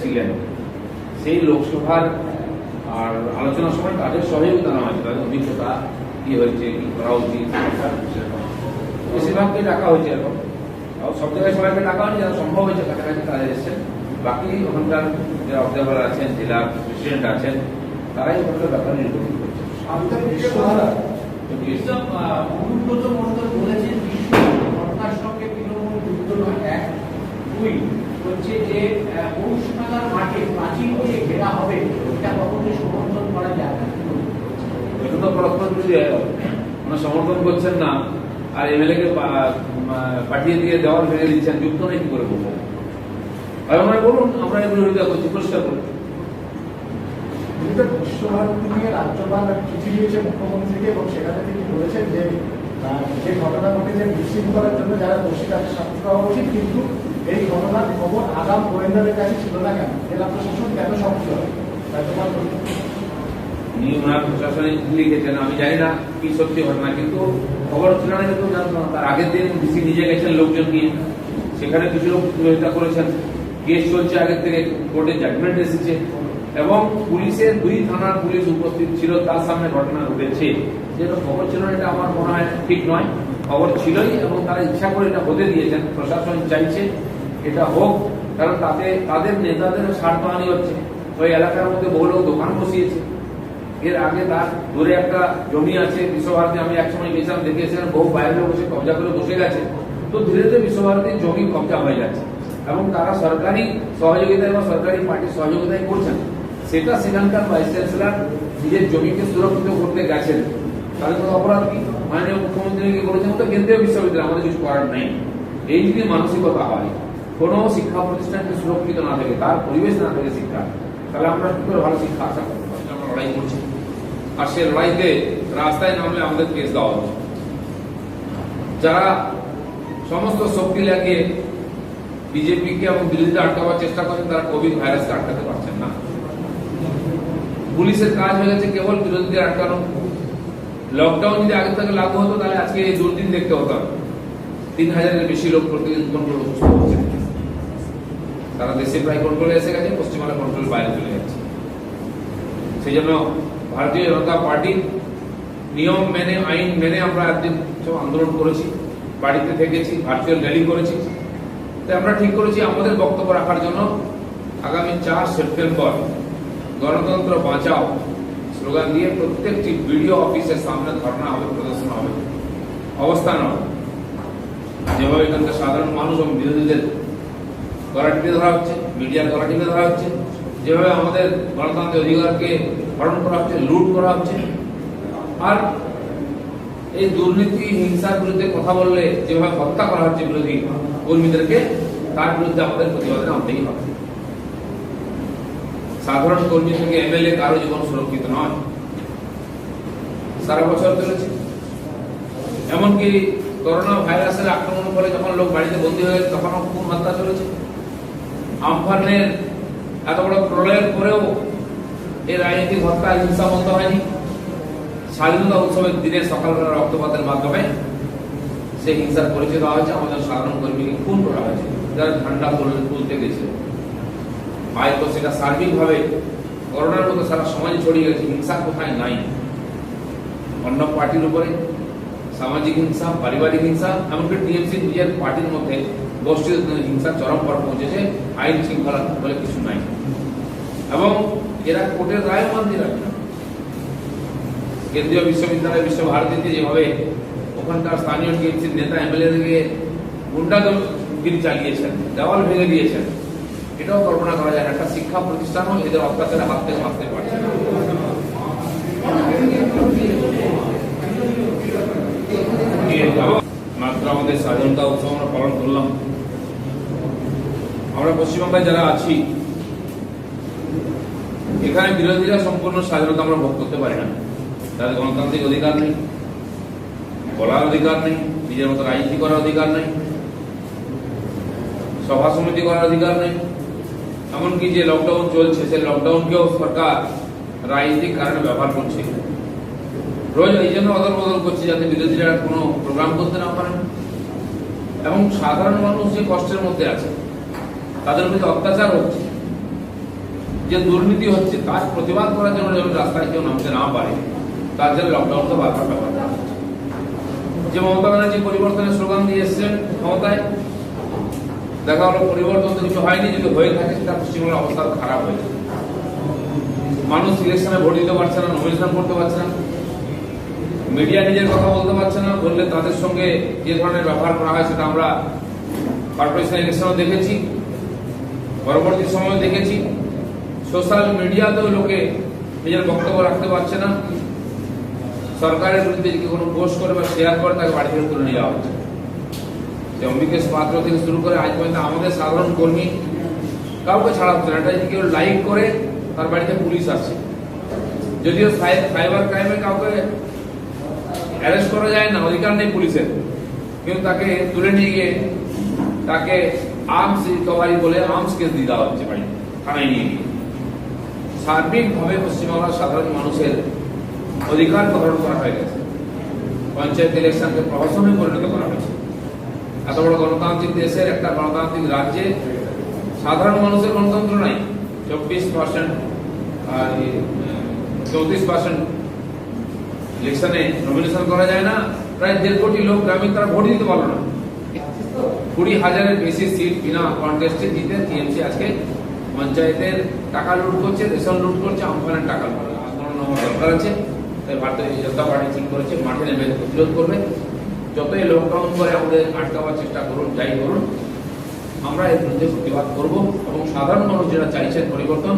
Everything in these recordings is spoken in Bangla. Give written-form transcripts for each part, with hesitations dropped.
ছিলেন সেই লোকসভার আর আলোচনার সময় তাদের সহযোগিতা নেওয়া হয়েছে, তাদের অভিজ্ঞতা কি হয়েছে, কি করা উচিত, বেশিরভাগকে ডাকা হয়েছে। এখন সব জায়গায় সবাইকে ডাকা হয়নি, যারা সম্ভব হয়েছে কাছাকাছি তারা এসেছেন। বাকি ওখানকার যারা অবজারভার আছেন, জেলা প্রেসিডেন্ট আছেন, তারাই ওখানকার ব্যাপারে নির্বাচন করছেন। অনুব্রত মণ্ডল বলেছেন ঘটনার সঙ্গে তৃণমূল যুক্ত নয়। 1, 2 হচ্ছে যে পৌষমেলার মাঠে প্রাচীর দিয়ে ঘেরা হবে, এটা কখনোই সমর্থন করা যায় না। এটা তো পরস্পর বিরোধী, সমর্থন করছেন না আর এমএলএ কে পাঠিয়ে দিয়ে দেওয়াল ভেঙে দিচ্ছেন, যুক্ত নেই কি করে বলবো? আমরা বলুন, আমরা এর বিরোধিতা করছি, পরিষ্কার করি। বিশ্বভারতী নিয়ে রাজ্যপাল চিঠি দিয়েছে মুখ্যমন্ত্রীকে এবং সেখানে তিনি বলেছেন যে যে ঘটনা ঘটেছে বিশৃঙ্খলার জন্য যারা দোষী তাদের শাস্তি পাওয়া উচিত, কিন্তু এই ঘটনার খবর আগাম গোয়েন্দাদের কাছে ছিল না কেন? জেলা প্রশাসন কেন সক্রিয় হয়? রাজ্যপাল ওনার প্রশাসনে লিখেছেন, আমি জানি না কি সত্যি ঘটনা, কিন্তু খবর ছিল না কিন্তু জানতো না। তার আগের দিন ডিসি নিজে গেছেন লোকজন নিয়ে, সেখানে কিছু লোক বিরোধিতা করেছেন, কেস চলছে আগের থেকে, কোর্টে জাজমেন্ট এসেছে এবং পুলিশের 2 থানার পুলিশ উপস্থিত ছিল, তার সামনে ঘটনা ঘটেছে। যেটা খবর ছিল না, এটা আমার মনে হয় ঠিক নয়। খবর ছিলই এবং তারা ইচ্ছা করে এটা হতে দিয়েছেন। প্রশাসন চাইছে এটা হোক, কারণ তাতে তাদের নেতাদের স্বার্থহানি হচ্ছে। ওই এলাকার মধ্যে বহু লোক দোকান বসিয়েছে, এর আগে তার দূরে একটা জমি আছে বিশ্বভারতী, আমি একসময় গেছিলাম, দেখেছিলাম বহু বাইরে লোক বসে কবজা করে বসে গেছে। তো ধীরে ধীরে বিশ্বভারতীর জমি কবজা হয়ে যাচ্ছে এবং তারা সরকারি সহযোগিতায় বা সরকারি পার্টির সহযোগিতায় করছেন। সেটা সেখানকার ভাইস চ্যান্সেলর নিজের জমিকে সুরক্ষিত করতে গেছেন, তাহলে কোনো অপরাধ কি? মাননীয় মুখ্যমন্ত্রীকে বলেছেন তো কেন্দ্রীয় বিশ্ববিদ্যালয়, আমাদের কিছু করার নেই। এই যদি মানসিকতা হয়, কোনো শিক্ষা প্রতিষ্ঠানকে সুরক্ষিত না থাকে, তার পরিবেশ না থাকে শিক্ষা, তাহলে আমরা কি করে ভালো শিক্ষা আশা করতে পারি? আমরা লড়াই করছি, আর সে লড়াইতে রাস্তায় নামলে আমাদের কেস দেওয়া হচ্ছে। যারা সমস্ত শক্তি লাগিয়ে বিজেপিকে এবং বিরোধীদের আটকাবার চেষ্টা করছেন, তারা কোভিড ভাইরাসকে আটকাতে পারছেন না। পুলিশের কাজ হয়ে গেছে কেবল বিরোধীদের আটকানো। লকডাউন যদি আগে থেকে লাগু হতো, তাহলে আজকে এই দুর্দিন দেখতে হতাম। 3000-এর বেশি লোক প্রতিদিন কন্ট্রোল অসুস্থ হচ্ছে। তারা দেশে প্রায় কন্ট্রোলে এসে গেছে, পশ্চিমবাংলা কন্ট্রোল বাইরে চলে যাচ্ছে। সেই জন্য ভারতীয় জনতা পার্টি নিয়ম মেনে, আইন মেনে আমরা একদিন সব আন্দোলন করেছি, বাড়িতে থেকেছি, ভার্চুয়াল র্যালি করেছি। তাই আমরা ঠিক করেছি আমাদের বক্তব্য রাখার জন্য আগামী 4 সেপ্টেম্বর গণতন্ত্র বাঁচাও স্লোগান দিয়ে প্রত্যেকটি বিডিও অফিসের সামনে ধর্ণা হবে, প্রদর্শন হবে, অবস্থান হবে। যেভাবে এখানকার সাধারণ মানুষ এবং বিরোধীদের গলা টিপে ধরা হচ্ছে, মিডিয়ার গলা টিপে ধরা হচ্ছে, যেভাবে আমাদের গণতান্ত্রিক অধিকারকে হরণ করা হচ্ছে, লুট করা হচ্ছে, আর এই দুর্নীতি হিংসার বিরুদ্ধে কথা বললে যেভাবে হত্যা করা হচ্ছে বিরোধী কর্মীদেরকে, তার বিরুদ্ধে আমাদের প্রতিবাদে নামতেই হবে। সাধারণ কর্মী থেকে এমএলএ কারো জীবন সুরক্ষিত নয়, সারা বছর চলেছে। এমনকি করোনা ভাইরাসের আক্রমণের ফলে যখন লোক বাড়িতে বন্দী হয়ে গেছে, তখনও খুন হত্যা চলেছে। আমফানের এত বড় প্রলয়ের পরেও এই রাজনৈতিক হত্যা হিংসা বন্ধ হয়নি। স্বাধীনতা উৎসবের দিনে সকালবেলা রক্তপাতের মাধ্যমে সেই হিংসার পরিচয় দেওয়া হয়েছে। আমাদের সাধারণ কর্মীকে খুন করা হয়েছে, যারা ঠান্ডা তুলতে গেছে। হয়তো সেটা সার্বিকভাবে করোনার মতো সারা সমাজে ছড়িয়ে গেছে। হিংসা কোথায় নাই? অন্য পার্টির উপরে সামাজিক হিংসা, পারিবারিক হিংসা, এমনকি টিএমসি নিজের পার্টির মধ্যে গোষ্ঠী হিংসা চরম পর পৌঁছেছে। আইন শৃঙ্খলা বলে কিছু নাই এবং এরা কোর্টের রায় মানতে রাখে না। কেন্দ্রীয় বিশ্ববিদ্যালয় বিশ্বভারতীতে যেভাবে ওখানকার স্থানীয় টিএমসির নেতা এমএলএদেরকে গুন্ডাগিরি চালিয়েছেন, দেওয়াল ভেঙে দিয়েছেন, এটাও কল্পনা করা যায় না। একটা শিক্ষা প্রতিষ্ঠানও এদের অত্যাচারে হাত থেকে বাঁচতে পারছে না। মাত্র আমাদের স্বাধীনতা উৎসব আমরা পালন করলাম। আমরা পশ্চিমবঙ্গে যারা আছি, এখানে বিরোধীরা সম্পূর্ণ স্বাধীনতা আমরা ভোগ করতে পারি না। তাদের গণতান্ত্রিক অধিকার নেই, বলার অধিকার নেই, নিজের মতো রাজনীতি করার অধিকার নেই, সভা সমিতি করার অধিকার নেই। এমনকি যে লকডাউন চলছে, সেই লকডাউনকেও সরকার রাজনৈতিক কারণে ব্যবহার করছে। রোজ এই জন্য অদল বদল করছে যাতে বিরোধীরা কোনো প্রোগ্রাম করতে না পারেন। এবং সাধারণ মানুষ যে কষ্টের মধ্যে আছে, তাদের প্রতি অত্যাচার হচ্ছে, যে দুর্নীতি হচ্ছে তার প্রতিবাদ করার জন্য যেন রাস্তায় কেউ নামতে না পারে, তার জন্য লকডাউন তো বারবার ব্যবহার করা হচ্ছে। যে মমতা ব্যানার্জি পরিবর্তনের স্লোগান দিয়ে এসছেন ক্ষমতায়, দেখা হলো পরিবর্তন তো কিছু হয়নি, যদি হয়ে থাকে সেটা পশ্চিমবঙ্গের অবস্থা আরো খারাপ হয়েছে। মানুষ ইলেকশনে ভোট দিতে পারছে না, নমিনেশন করতে পারছে না, মিডিয়া নিজের কথা বলতে পারছে না, বললে তাদের সঙ্গে যে ধরনের ব্যবহার করা হয় সেটা আমরা কর্পোরেশন ইলেকশনও দেখেছি, পরবর্তী সময় দেখেছি। সোশ্যাল মিডিয়াতেও লোকে নিজের বক্তব্য রাখতে পারছে না, সরকারের বিরুদ্ধে যদি কোনো পোস্ট করে বা শেয়ার করে তাকে বাড়ি থেকে তুলে নিয়ে যাওয়া হচ্ছে। যে অম্বিকেশ পাত্র থেকে শুরু করে আজ পর্যন্ত আমাদের সাধারণ কর্মী কাউকে ছাড়া হচ্ছে না। এটা যদি কেউ লাইক করে তার বাড়িতে পুলিশ আসছে, যদিও সাইবার ক্রাইমে কাউকে অ্যারেস্ট করা যায় না, অধিকার নেই পুলিশের, কিন্তু তাকে তুলে নিয়ে গিয়ে তাকে আর্মস রিকভারি বলে আর্মস কেস দিয়ে দেওয়া হচ্ছে বাড়িতে, থানায় নিয়ে গিয়ে। সার্বিকভাবে পশ্চিমবাংলার সাধারণ মানুষের অধিকারকে হরণ করা হয়ে গেছে। পঞ্চায়েত ইলেকশনকে প্রহসনে পরিণত করা হয়েছে। এত বড় গণতান্ত্রিক দেশের একটা গণতান্ত্রিক রাজ্যে সাধারণ মানুষের গণতন্ত্র নাই। 24% আর 34% ইলেকশনে নমিনেশন করা যায় না। প্রায় 1.5 কোটি লোক গ্রামীণ তারা ভোট দিতে পারলো না। 20,000-এর বেশি সিট বিনা কন্টেস্টে জিতে টিএমসি আজকে পঞ্চায়েতের টাকা লুট করছে, রেশন লুট করছে, আমফানের টাকা লুট করছে। আন্দোলন হওয়ার দরকার আছে, তাই ভারতীয় জনতা পার্টি ঠিক করেছে মাঠে নেমে প্রতিরোধ করবে। যতই লকডাউন করে আমাদের আটকাবার চেষ্টা করুন, যাই করুন, আমরা এর বিরুদ্ধে প্রতিবাদ করব এবং সাধারণ মানুষ যারা চাইছেন পরিবর্তন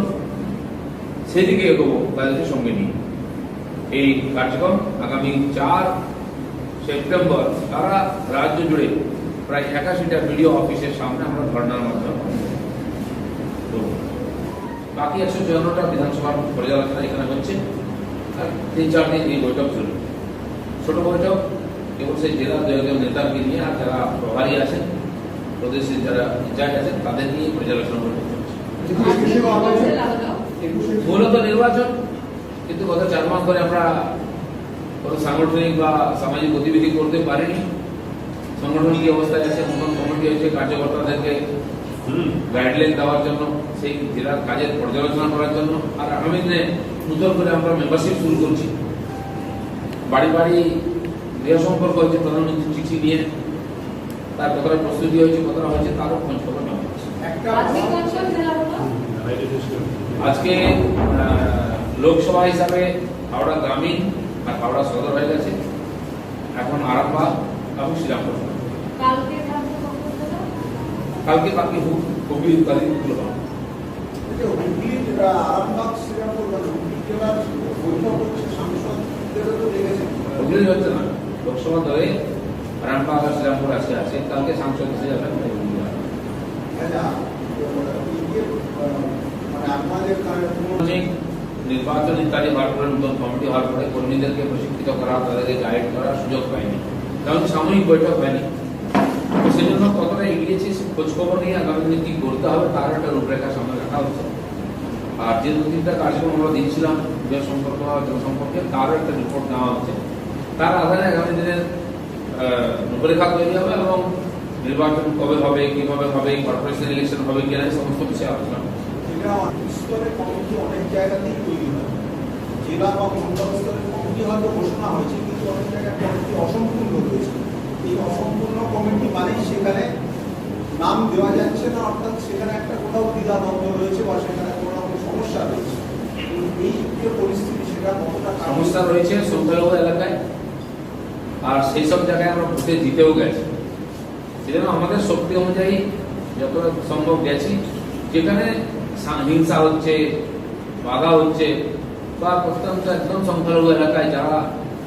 সেদিকে এগোবো তাদেরকে সঙ্গে নিয়ে। এই কার্যক্রম আগামী 4 সেপ্টেম্বর সারা রাজ্য জুড়ে প্রায় 81টা বিডিও অফিসের সামনে আমরা ধর্ণার মাধ্যমে করব। বাকি 154টা বিধানসভার পর্যালোচনা এখানে হচ্ছে, আর 3-4 দিন এই বৈঠক চলবে। ছোট বৈঠক কেবল সেই জেলা 2-1 নেতাকে নিয়ে, আর যারা প্রভারী আছেন, প্রদেশের যারা ইনচার্জ আছেন তাদের নিয়ে পর্যালোচনা বৈঠক হচ্ছে। মূলত নির্বাচন, কিন্তু গত 4 মাস ধরে আমরা কোনো সাংগঠনিক বা সামাজিক গতিবিধি করতে পারিনি। সাংগঠনিক অবস্থায় আছে, নতুন কমিটি হয়েছে কার্যকর্তাদেরকে গাইডলাইন দেওয়ার জন্য, সেই জেলার কাজের পর্যালোচনা করার জন্য। আর আগামী দিনে নতুন করে আমরা মেম্বারশিপ শুরু করছি। বাড়ি বাড়ি গৃহ সম্পর্ক হয়েছে, প্রধানমন্ত্রী চিঠি নিয়ে তার কতটা প্রস্তুতি হয়েছে, কতটা হয়েছে তারও খোঁজ খবর নেওয়া হচ্ছে। আজকে লোকসভা হিসাবে হাওড়া গ্রামীণ আর হাওড়া সদর হয়ে গেছে, এখন আরামবাগ এবং শ্রীরামপুর। কালকে বাকি হুগলি ইত্যাদি গুলো হুগলি হচ্ছে না, লোকসভা ধরে আরামবাগ আর শ্রীরামপুর আজকে আছে, কালকে সাংসদ এসে যাবেন। নির্বাচন ইত্যাদি হওয়ার পরে, নতুন কমিটি হওয়ার পরে কর্মীদেরকে প্রশিক্ষিত করা, তাদেরকে গাইড করার সুযোগ পায়নি, কারণ সাময়িক বৈঠক হয়নি। সেই জন্য কতটা এগিয়েছি খোঁজ খবর নিয়ে আগামী দিনে কি করতে হবে তার একটা রূপরেখা সামনে রাখা হচ্ছে। আর যে 2-3টা কার্যক্রম আমরা দিয়েছিলাম জল সম্পর্ক বা জনসম্পর্কে, তারও একটা রিপোর্ট নেওয়া হচ্ছে। তার আধারে আগামী দিনের রূপরেখা তৈরি হবে এবং নির্বাচন কবে হবে, কিভাবে হবে, কর্পোরেশন ইলেকশন হবে কিনা, সমস্ত বিষয়ে আলোচনা। অনেক জায়গাতেই তৈরি হয়, জেলা বা মন্ডল স্তরের কমিটি হয়তো ঘোষণা হয়েছে, কিন্তু অনেক জায়গায় কমিটি অসম্পূর্ণ রয়েছে। এই অসম্পূর্ণ কমিটি মানে সেখানে নাম দেওয়া যাচ্ছে না, অর্থাৎ সেখানে একটা কোথাও দ্বিধাদ্বন্দ্ব রয়েছে বা সেখানে কোনো রকম সমস্যা রয়েছে। এই যে পরিস্থিতি, সেটা কতটা সমস্যা রয়েছে সংখ্যালঘু এলাকায়, আর সেই সব জায়গায় আমরা ভোটে জিতেও গেছি। সেজন্য আমাদের শক্তি অনুযায়ী যত সম্ভব গেছি, যেখানে হিংসা হচ্ছে, বাধা হচ্ছে, বা অত্যন্ত একদম সংখ্যালঘু এলাকায় যারা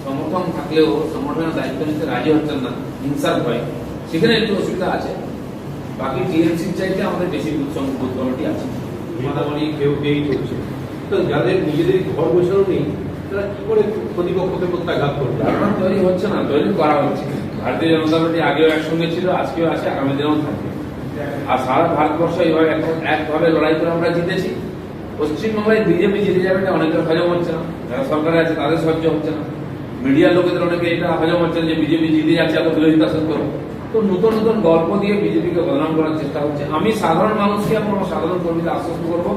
সমর্থন থাকলেও সংগঠনের দায়িত্ব নিতে রাজি হচ্ছেন না হিংসার ভয়, সেখানে একটু অসুবিধা আছে। বাকি টিএমসির চাইতে আমাদের বেশি বুথ কমিটি আছে। মাতামারি কেউ পেয়েই চলছে, তো যাদের নিজেদের ঘর বসানো নেই তারা কি করে প্রতিপক্ষকে প্রত্যাঘাত করবে? এখন তৈরি হচ্ছে না, তৈরি করা হচ্ছে। ভারতীয় জনতা পার্টি আগেও একসঙ্গে ছিল, আজকেও আছে, আগামী দিনেও থাকবে। আর সারা ভারতবর্ষ এইভাবে একভাবে লড়াই করে আমরা জিতেছি। পশ্চিমবঙ্গে বিজেপি জিতে যাবে এটা অনেকের হজম হচ্ছে না, যারা সরকারে আছে তাদের সহ্য হচ্ছে না, মিডিয়ার লোকেদের অনেকে এটা হজম হচ্ছে না যে বিজেপি জিতে যাচ্ছে, এত বিরোধিতা সত্ত্বেও। তো নতুন নতুন গল্প দিয়ে বিজেপিকে বদনাম করার চেষ্টা হচ্ছে। আমি সাধারণ মানুষকে এবং সাধারণ কর্মীদের আশ্বস্ত করবো,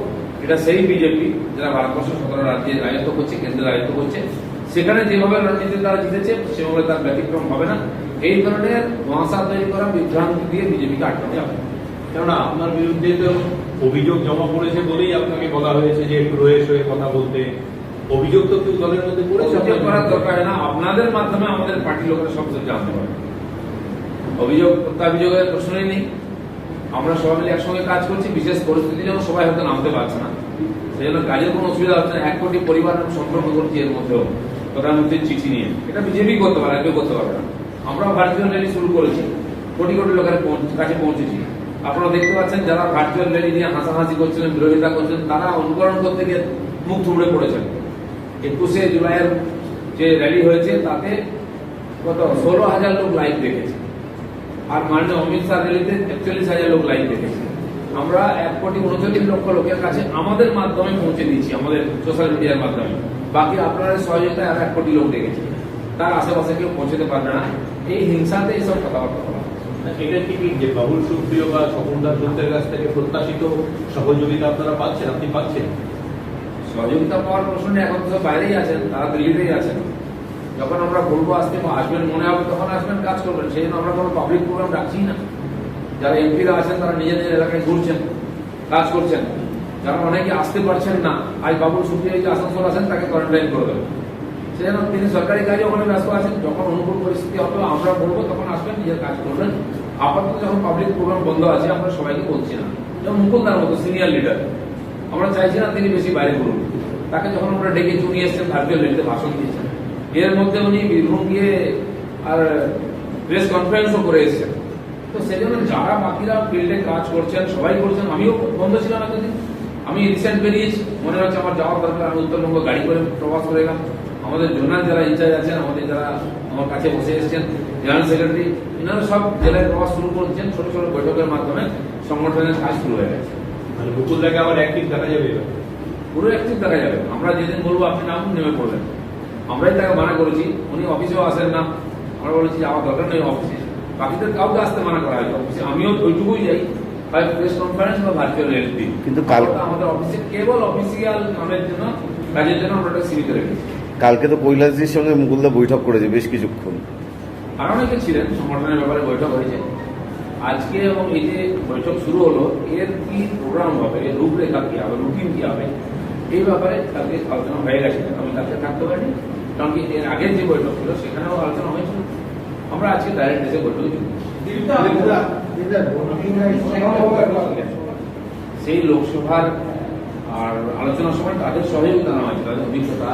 এটা সেই বিজেপি যারা ভারতবর্ষ 17 রাজ্যে রাজত্ব করছে, কেন্দ্রে রাজত্ব করছে, সেখানে যেভাবে রাজনীতি তারা জিতেছে সেভাবে তার ব্যতিক্রম হবে না। এই ধরনের ভাষা তৈরি করা বিভ্রান্তি দিয়ে বিজেপিকে আটকানো যাবে না। কেননা আপনার বিরুদ্ধে তো অভিযোগ জমা পড়েছে বলেই আপনাকে বলা হয়েছে যে একটু রয়ে সয়ে কথা বলতে। অভিযোগ তো কেউ দলের মধ্যে পড়েছে, অভিযোগ করার দরকার হয় না, আপনাদের মাধ্যমে আমাদের পার্টির লোকেরা সব কিছু জানতে পারে। অভিযোগ প্রত্যাভিযোগের প্রশ্নই নেই। আমরা সবাই মিলে একসঙ্গে কাজ করছি, বিশেষ পরিস্থিতি যেন সবাই হয়তো নামতে পারছে না, সেই জন্য কাজের কোনো অসুবিধা হচ্ছে না। 1 কোটি পরিবার সম্পর্ক করছি এর মধ্যেও প্রধানমন্ত্রীর চিঠি নিয়ে, এটা বিজেপি করতে পারে, কেউ করতে পারবে না। আমরা ভার্চুয়াল র্যালি শুরু করেছি, কোটি কোটি লোকের কাছে পৌঁছেছি। আপনারা দেখতে পাচ্ছেন যারা ভার্চুয়াল র্যালি নিয়ে হাসাহাসি করছিলেন, বিরোধিতা করছেন, তারা অনুকরণ করতে গিয়ে মুখ থুবড়ে পড়েছেন। 21শে জুলাইয়ের যে র্যালি হয়েছে তাতে কত 16,000 লোক লাইভ দেখেছে, আর মাননীয় অমিত শাহ র্যালিতে 41,000 লোক লাইভ দেখেছে। আমরা 1,39,00,000 লোকের কাছে আমাদের মাধ্যমে পৌঁছে দিয়েছি, আমাদের সোশ্যাল মিডিয়ার মাধ্যমে। বাকি আপনাদের সহযোগিতায় আর 1 কোটি লোক দেখেছে, তার আশেপাশে কেউ পৌঁছতে পারবে না। এই হিংসাতে এইসব কথাবার্তা বলা। এটা কি যে বাবুল সুপ্রিয় বা স্বপনদাস দত্তের কাছ থেকে প্রত্যাশিত সহযোগিতা আপনারা পাচ্ছেন, আপনি পাচ্ছেন? সহযোগিতা পাওয়ার প্রশ্নে এখন তো বাইরেই আছেন, তারা দিল্লিতেই আছেন। যখন আমরা বলবো আসতে আসবেন, মনে হবে তখন আসবেন, কাজ করবেন। সেই জন্য আমরা কোনো পাবলিক প্রোগ্রাম রাখছি না। যারা এমপিরা আছেন তারা নিজেদের এলাকায় ঘুরছেন, কাজ করছেন। যারা অনেকে আসতে পারছেন না, আজ বাবুল সুপ্রিয় যে আসানসোল আছেন তাকে কোয়ারেন্টাইন করে দেবেন। সেই জন্য তিনি সরকারি কাজে ওখানে ব্যস্ত আছেন। যখন অনুকূল পরিস্থিতি হবে আমরা বলবো তখন আসবেন, নিজের কাজ করবেন। আপাতত যখন পাবলিক প্রোগ্রাম বন্ধ আছে আমরা সবাইকে বলছি না। যেমন মুকুলদার মতো সিনিয়র লিডার, আমরা চাইছি না তিনি বেশি বাইরে ঘুরুন। তাকে যখন আমরা ডেকে চুনিয়ে এসছেন, ভার্চুয়াল র্যালিতে ভাষণ দিয়েছেন, এর মধ্যে উনি বীরভূম গিয়ে আর প্রেস কনফারেন্সও করে এসেছেন। তো সেই জন্য যারা বাকিরা ফিল্ডে কাজ করছেন সবাই করছেন। আমিও বন্ধ ছিলাম এতদিন, আমি রিসেন্ট বেরিয়েছি, মনে হচ্ছে আমার যাওয়ার দরকার, আমি উত্তরবঙ্গ গাড়ি করে প্রবাস করে গেলাম। আমাদের জোনাল যারা ইনচার্জ আছেন, আমাদের যারা আমার কাছে বসে এসেছেন, জেনারেল সেক্রেটারি, এনারা সব জেলায় প্রবাস শুরু করেছেন। ছোট ছোট বৈঠকের মাধ্যমে সংগঠনের কাজ শুরু হয়ে গেছে। মানে মুকুলদাকে আবার অ্যাক্টিভ দেখা যাবে এবার? পুরো অ্যাক্টিভ দেখা যাবে। আমরা যেদিন বলবো আপনি নামুন, নেমে পড়বেন। আমরাই তাকে মানা করেছি, উনি অফিসেও আসেন না। আমরা বলেছি যাওয়ার দরকার নেই অফিসে, বাকিদের কাউকে আসতে মানা করা হয়েছে অফিসে। আমিও ওইটুকুই যাই, হয় প্রেস কনফারেন্স বা ভার্চুয়াল র্যালি দিই। কিন্তু আমাদের অফিসে কেবল অফিসিয়াল কামের জন্য, কাজের জন্য আমরা সীমিত রেখেছি। কালকে তো কৈলাসজির সঙ্গে মুকুলদা বৈঠক করেছে বেশ কিছুক্ষণ, আর অনেকে ছিলেন, সংগঠনের ব্যাপারে বৈঠক হয়েছে আজকে। এবং এই যে বৈঠক শুরু হলো, এর কি প্রোগ্রাম হবে, এর রূপরেখা কি হবে, রুটিন কি হবে, এই ব্যাপারে কালকে আলোচনা হয়ে গেছে। আমি কালকে থাকতে পারিনি, কারণ কি এর আগের যে বৈঠক ছিল সেখানেও আলোচনা হয়েছিল। আমরা আজকে ডাইরেক্ট এসে বৈঠক সেই লোকসভার আর আলোচনার সময় তাদের সহযোগিতা নেওয়া হয়েছে, তাদের অভিজ্ঞতা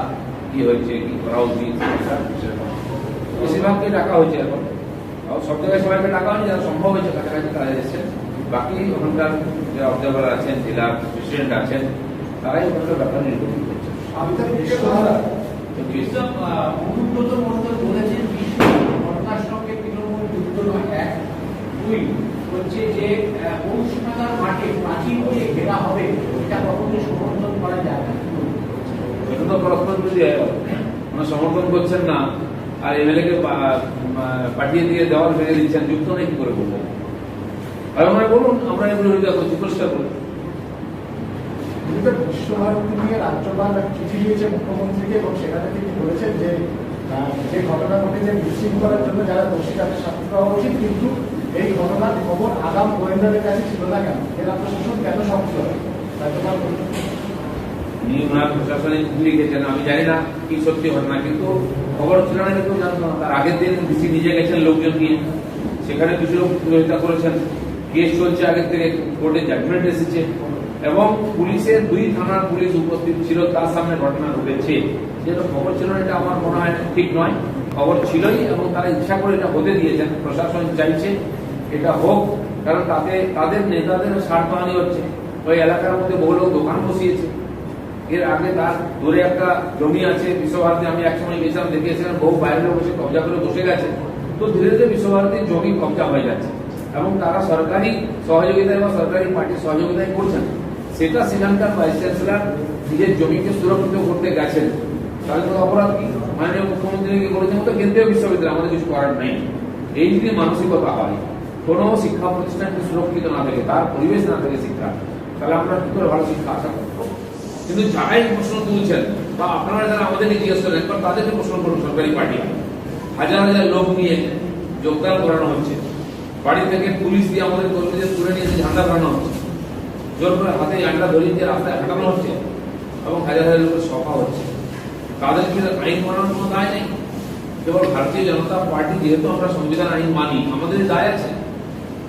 কি হয়েছে, কি করা উচিত, বেশিরভাগকে ডাকা হয়েছে। এখন সব জায়গায় সবাইকে ডাকা হয়নি, যারা সম্ভব হয়েছে কাছাকাছি তারা এসেছেন। বাকি ওখানকার যারা অবজারভার আছেন, জেলার প্রেসিডেন্ট আছেন, তারাই ওখানকার ব্যাপার নির্বাচন করছেন। অনুব্রত মণ্ডল বলেছেন বিশ্ব ঘটনার সঙ্গে তৃণমূল যুক্ত নয়। 1, 2 হচ্ছে যে পৌষনাগার মাঠে প্রাচীন দিয়ে ঘেরা হবে, এটা কখনোই সমর্থন করা যায় না। এটা তো পরস্পর বিরোধী হয়ে গেল। ওনারা সমর্থন করছেন না, আর এমএলএ কে পাঠিয়ে দিয়ে দেওয়াল ভেঙে দিচ্ছেন, যুক্ত নেই কি করে বলবো? আর আমরা বলুন, আমরা এই বিরোধিতা করছি, পরিষ্কার করুন। বিশ্বভারতী নিয়ে রাজ্যপাল চিঠি দিয়েছে মুখ্যমন্ত্রীকে এবং সেখানে তিনি বলেছেন যে যে ঘটনা ঘটেছে বিশৃঙ্খলার জন্য যারা দোষী তাদের শাস্তি পাওয়া উচিত, কিন্তু এই ঘটনার খবর আগাম গোয়েন্দাদের কাছে ছিল না কেন? জেলা প্রশাসন কেন সক্রিয়? রাজ্যপাল উনি ওনার প্রশাসনিক লিখেছেন, আমি জানি না কি সত্যি ঘটনা, কিন্তু খবর ছিল না কিন্তু জানতো না। তার আগের দিন ডিসি নিজে গেছেন লোকজন নিয়ে, সেখানে কিছু লোক বিরোধিতা করেছেন। কেস চলছে আগের থেকে, কোর্টে জাজমেন্ট এসেছে এবং পুলিশের 2 থানার পুলিশ উপস্থিত ছিল, তার সামনে ঘটনা ঘটেছে। যেটা খবর ছিল না, এটা আমার মনে হয় ঠিক নয়। খবর ছিলই এবং তারা ইচ্ছা করে এটা হতে দিয়েছেন। প্রশাসন চাইছে এটা হোক, কারণ তাতে তাদের নেতাদের স্বার্থহানি হচ্ছে। ওই এলাকার মধ্যে বহু লোক দোকান বসিয়েছে। এর আগে তার দূরে একটা জমি আছে বিশ্বভারতী, আমি একসময় গেছিলাম, দেখিয়েছিলাম, বহু বাইরে বসে কবজা করে বসে গেছে। তো ধীরে ধীরে বিশ্বভারতীর জমি কবজা হয়ে যাচ্ছে এবং তারা সরকারি সহযোগিতায় বা সরকারি পার্টির সহযোগিতায় করছেন। সেটা সেখানকার ভাইস চ্যান্সেলর নিজের জমিকে সুরক্ষিত করতে গেছেন, তাহলে তো অপরাধ কি? মাননীয় মুখ্যমন্ত্রীকে বলেছেন তো কেন্দ্রীয় বিশ্ববিদ্যালয়, আমাদের কিছু করার নেই। এই যদি মানসিকতা হয়, কোনো শিক্ষা প্রতিষ্ঠানকে সুরক্ষিত না থাকে, তার পরিবেশ না থাকে শিক্ষা, তাহলে আমরা কি করে ভালো শিক্ষা আশা করবো? কিন্তু যারাই প্রশ্ন তুলছেন বা আপনারা যারা আমাদেরকে জিজ্ঞেস করেন একবার তাদেরকে প্রশ্ন করুন। সরকারি পার্টি হাজার হাজার লোক নিয়ে যোগদান করানো হচ্ছে, বাড়ি থেকে পুলিশ দিয়ে আমাদের কর্মীদের তুলে নিয়ে ঝান্ডা ধরানো হচ্ছে, জোর করে হাতে ঝান্ডা ধরিয়ে দিয়ে রাস্তায় হাঁটানো হচ্ছে এবং হাজার হাজার লোকের সভা হচ্ছে। তাদের বিরুদ্ধে আইন মানানোর কোনো দায় নেই। কেবল ভারতীয় জনতা পার্টি যেহেতু আমরা সংবিধান আইন মানি, আমাদের দায় আছে।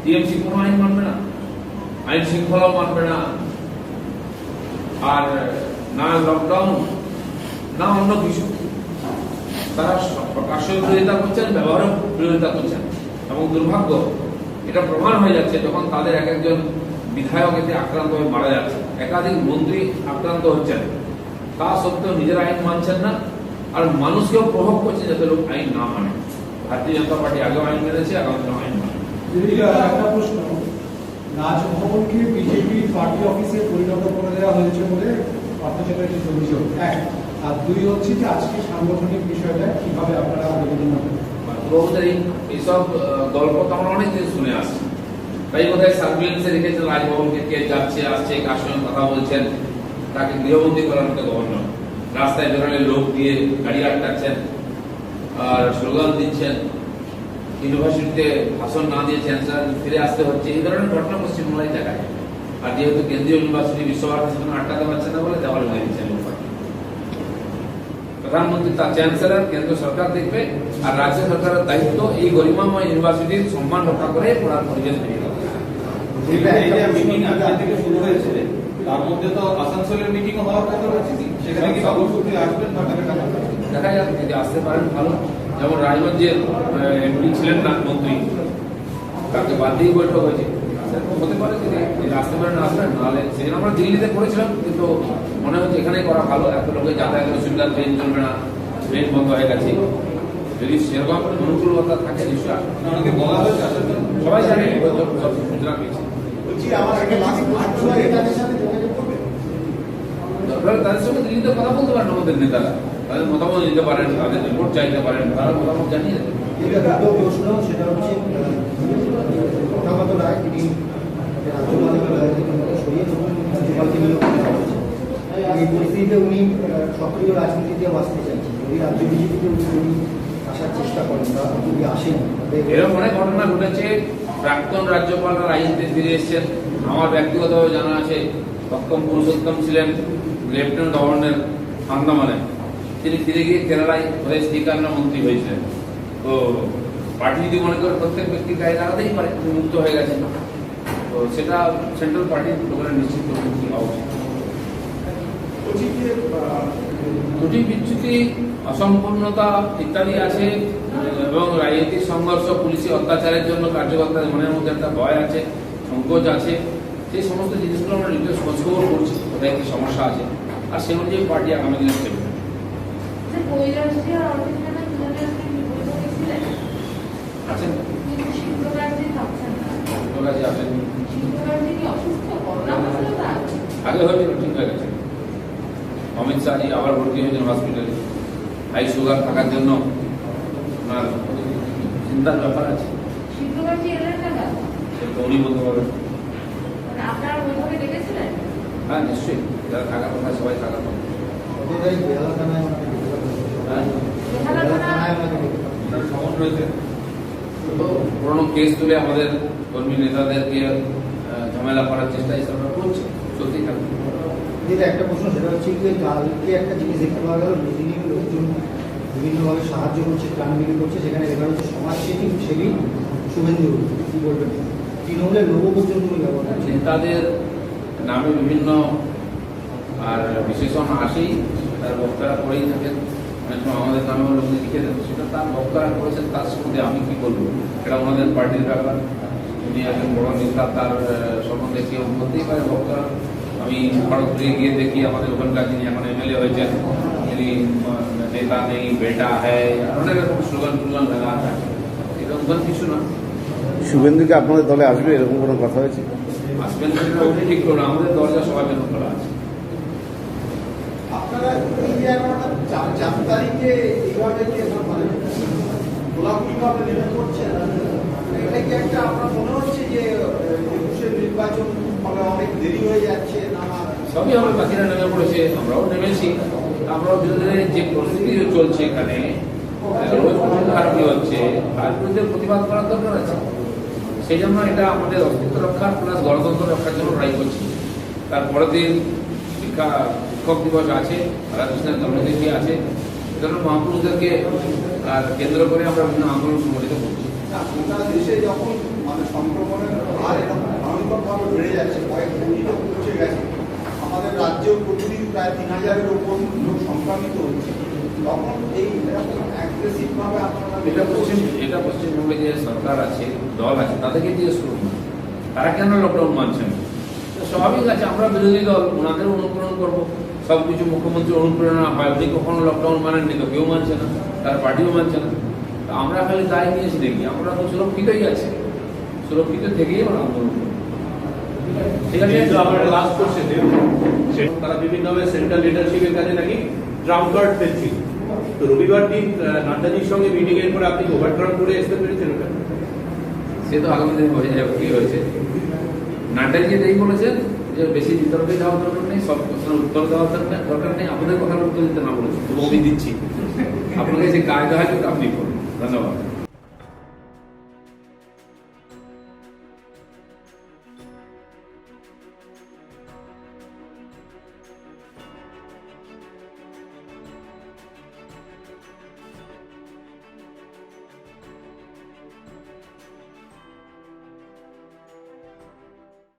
টিএমসি কোনো আইন মানবে না, আইন শৃঙ্খলাও মানবে না, আর না লকডাউন না অন্য কিছু। তারা প্রকাশ্য বিরোধিতা করছেন, ব্যবহারও বিরোধিতা করছেন এবং দুর্ভাগ্য এটা প্রমাণ হয়ে যাচ্ছে যখন তাদের এক একজন বিধায়ক এতে আক্রান্ত হয়ে মারা যাচ্ছে, একাধিক মন্ত্রী আক্রান্ত হচ্ছেন, তা সত্ত্বেও নিজের আইন মানছেন না আর মানুষকেও প্রভাব করছে যাতে লোক আইন না মানে। ভারতীয় জনতা পার্টি আগেও আইন মেনেছে, আগামীতেও আইন মানে। একটা প্রশ্ন, রাজভবনকে বিজেপি পার্টি অফিসে পরিণত করে দেওয়া হয়েছে বলে পার্থচক্রের অভিযোগ এক, আর দুই হচ্ছে যে আজকে সাংগঠনিক বিষয়টা কিভাবে আপনারা বিবেচনা করেন? বহুদের এইসব গল্প তো আমরা অনেকদিন শুনে আসছি, তাই বোধহয় সার্ভিলেন্সে রেখেছেন রাজভবনকে, কে যাচ্ছে আসছে কার সঙ্গে কথা বলছেন, তাকে গৃহবন্দী করার মতো গভর্নর। রাস্তায় বেরোলে লোক দিয়ে গাড়ি আটকাচ্ছেন আর স্লোগান দিচ্ছেন, ইউনিভার্সিটিতে ভাষণ না দিয়ে চ্যান্সেলর ফিরে আসতে হচ্ছে, এই ধরনের ঘটনা পশ্চিমবাংলায় দেখা যায়। আর যেহেতু কেন্দ্রীয় ইউনিভার্সিটি বিশ্বভারতী সেখানে আটকাতে পারছে না বলে দেওয়ালে হয়ে দিচ্ছেন। প্রধানমন্ত্রী তার চ্যান্সেলর, কেন্দ্র সরকার দেখবে, আর রাজ্য সরকারের দায়িত্ব এই গরিমাময় ইউনিভার্সিটির সম্মান রক্ষা করে পড়ার পরিবেশ তৈরি করা। এই যে মিটিং আজকে থেকে শুরু হয়েছে, তার মধ্যে তো আসানসোলের মিটিং হওয়ার কথা রয়েছে, সেখানে কি সভাপতি আসবেন না? দেখা যাক যদি আসতে পারেন ভালো। যেমন রাজগঞ্জের এমপি ছিলেন না মন্ত্রী, তাকে বাদ দিয়ে বৈঠক হয়েছে, হতে পারে যদি আসতে পারেন আসবেন, নাহলে সেদিন আমরা দিল্লিতে করেছিলাম কিন্তু মনে হচ্ছে এখানেই করা ভালো। এত লোকের যাতায়াতের অসুবিধা, ট্রেন চলবে না, ট্রেন বন্ধ হয়ে গেছে। যদি সেরকম অনুকূলতা থাকে নিশ্চয়ই অনেকে বলা হয়েছে আসার জন্য, সবাই জানে সূচনা পেয়েছে। বলছি আমার একটা লাস্ট আর্টসুয়ারি তাদের সাথে যোগাযোগ করবে। দরকার তাদের সঙ্গে দিল্লিতে কথা বলতে পারেন আমাদের নেতারা, তাদের মতামত নিতে পারেন, তাদের রিপোর্ট চাইতে পারেন, তারা মতামত জানিয়ে দেবেন। দ্বিতীয় প্রশ্ন, সেটা হচ্ছে প্রথাগত রায় তিনি এই পরিস্থিতিতে উনি সক্রিয় রাজনীতিতে আসতে চাইছেন, যদি রাজ্য বিজেপিতে উনি আসার চেষ্টা করেন বা যদি আসেন। এরকম অনেক ঘটনা ঘটেছে, প্রাক্তন রাজ্যপালরা রাজনীতিতে ফিরে এসেছেন। আমার ব্যক্তিগতভাবে জানা আছে সক্ষম পুরুষোত্তম ছিলেন লেফটেন্যান্ট গভর্নর আন্দামানে, তিনি ফিরে গিয়ে কেরালায় স্পিকার না মন্ত্রী হয়েছিলেন। তো পার্টি যদি মনে করে প্রত্যেক ব্যক্তির গায়ে দাঁড়াতেই পারে, তিনি মুক্ত হয়ে গেছেন, তো সেটা সেন্ট্রাল পার্টির লোকেরা নিশ্চিত করবেন কি হওয়া উচিত। ত্রুটি বিচ্যুতি, অসম্পূর্ণতা ইত্যাদি আছে এবং রাজনৈতিক সংঘর্ষ, পুলিশি অত্যাচারের জন্য কার্যকর্তাদের মনের মধ্যে একটা ভয় আছে, সংকোচ আছে, সেই সমস্ত জিনিসগুলো আমরা নিজের খোঁজখবর করছি, কোথায় কি সমস্যা আছে, আর সে অনুযায়ী পার্টি আগামী দিনে চলবে। আছেন আছেন আগে হয়েছিল, ঠিক হয়ে গেছে। অমিত শাহজি আবার ভর্তি হয়েছেন হসপিটালে, হাই সুগার থাকার জন্য ওনার চিন্তার ব্যাপার আছে, সেটা উনি বলতে পারবেন। হ্যাঁ নিশ্চয়ই, যারা থাকার কথা সবাই থাকার কথা। সমন রয়েছে, তো পুরোনো কেস তুলে আমাদের কর্মী নেতাদেরকে ঝামেলা করার চেষ্টা হিসেবে আমরা করছি, সত্যি থাকবে। যেটা একটা প্রশ্ন, সেটা হচ্ছে যে কালকে একটা জিনিস দেখতে পাওয়া গেল, মেদিনীর লোকজন বিভিন্নভাবে সাহায্য করছে, ত্রাণবিলি করছে, সেখানে দেখা যাচ্ছে সমাজসেবী সেবী শুভেন্দু কি বলবেন, তৃণমূলের লোক পর্যন্ত ব্যবহার করছে। নেতাদের নামে বিভিন্ন আর বিশেষণ আসেই, তার বক্তারা করেই থাকেন, অনেক সময় আমাদের নামে লোক লিখে দেন, সেটা তার বক্তারা করেছেন, তার সম্বন্ধে আমি কি বলবো, এটা ওনাদের পার্টির ব্যাপার। উনি একজন বড় নেতা, তার সম্বন্ধে কেউ বলতেই পারে বক্তারা। আমি খড়গপুরে গিয়ে দেখি আমাদের ওখানকার যিনি এখন এমএলএ হয়েছেন, তিনি নেতা নেই বেটা হ্যায়, অনেক রকম স্লোগান টুলোগান লাগা আছে, এরকম কিছু না। শুভেন্দুকে আপনাদের দলে আসবে এরকম কোনো কথা হয়েছে? আসবেন উনি ঠিক করুন, আমাদের দরজা সবার জন্য খোলা আছে। আপনারা এই যে একটা 4 তারিখে এইভাবে যে মানে গোলাগুলিভাবে নির্ণয় করছেন, এটা কি একটা আপনার মনে হচ্ছে যে 21 নির্বাচন ফলে অনেক দেরি হয়ে যাচ্ছে, না সবই আমরা বাকিরা নেমে পড়েছে, আমরাও নেমেছি। আমরাও বিরোধীদের যে পরিস্থিতি চলছে এখানে, রোজ খারাপি হচ্ছে, তার বিরুদ্ধে প্রতিবাদ করার দরকার আছে। সেই জন্য এটা আমাদের অস্তিত্ব রক্ষার প্লাস গণতন্ত্র রক্ষার জন্য লড়াই করছি। তারপরের দিন শিক্ষক দিবস আছে, রাধাকৃষ্ণের জন্মদিনটি আছে, সেজন্য মহাপুরুষদেরকে কেন্দ্র করে আমরা বিভিন্ন আন্দোলন সংগঠিত করছি। গোটা দেশে যখন মানে সংক্রমণের হার এরকম ভয়ঙ্করভাবে বেড়ে যাচ্ছে, কয়েক কোটিতে পৌঁছে গেছে, আমাদের রাজ্যেও প্রতিদিন প্রায় 3000-এর উপর লোক সংক্রামিত হচ্ছে, তখন এই এরকম অ্যাগ্রেসিভ ভাবে আপনারা এটা পশ্চিমবঙ্গে যে সরকার আছে, দল আছে, তাদেরকে জিজ্ঞেস করুন না তারা কেন লকডাউন মানছেন। স্বাভাবিক আছে, আমরা বিরোধী দল, ওনাদের অনুপ্রেরণ করবো। সবকিছু মুখ্যমন্ত্রী অনুপ্রেরণা হয়, উনি কখনো লকডাউন মানেননি, তো কেউ মানছে না, তার পার্টিও মানছে না। তো আমরা খালি দায় নিয়েছি দেখি, আমরা তো সুরক্ষিতই আছি, সুরক্ষিত থেকেই আমরা আন্দোলন করবো। ঠিক আছে, কিন্তু আমার লাস্ট কোশ্চেন, তারা বিভিন্নভাবে সেন্ট্রাল লিডারশিপের কাছে নাকি ট্রাম্প কার্ড ফেলছিল। তো রবিবার দিন নাড্ডাজির সঙ্গে মিটিং এর পরে আপনি ওভারটার্ন করে আসতে পেরেছেন ওটা? সে তো আগামী দিনে বোঝা যাবে কি হয়েছে। নাড্ডাজি এই বলেছেন যে বেশি বিতর্কে যাওয়ার দরকার নেই, সব প্রশ্নের উত্তর দেওয়ার দরকার নেই, আপনাদের কথার উত্তর দিতে না বলেছেন, তবু আমি দিচ্ছি। আপনাকে যে কায়দা হয় আপনি করুন। ধন্যবাদ।